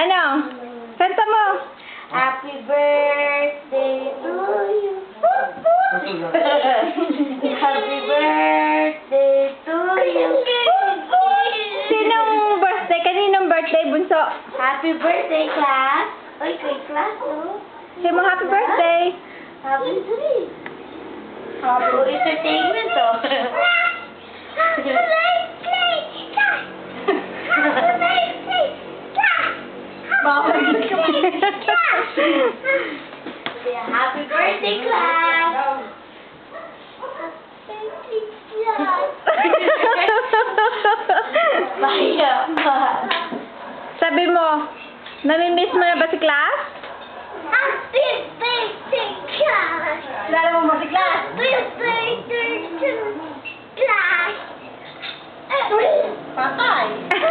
Ano? Kanta mo. Happy birthday to you. Happy birthday to you. Sinong birthday? Kaninong birthday, Bunso? Happy birthday, class. Oy, kay class, oh. Sino mo happy birthday? Happy birthday. Happy entertainment, oh. Happy birthday, class. Baya pa. Sabi mo, namimiss mo na ba si class? Happy birthday, class. Kilala mo ba si class? Happy birthday to class. Patay.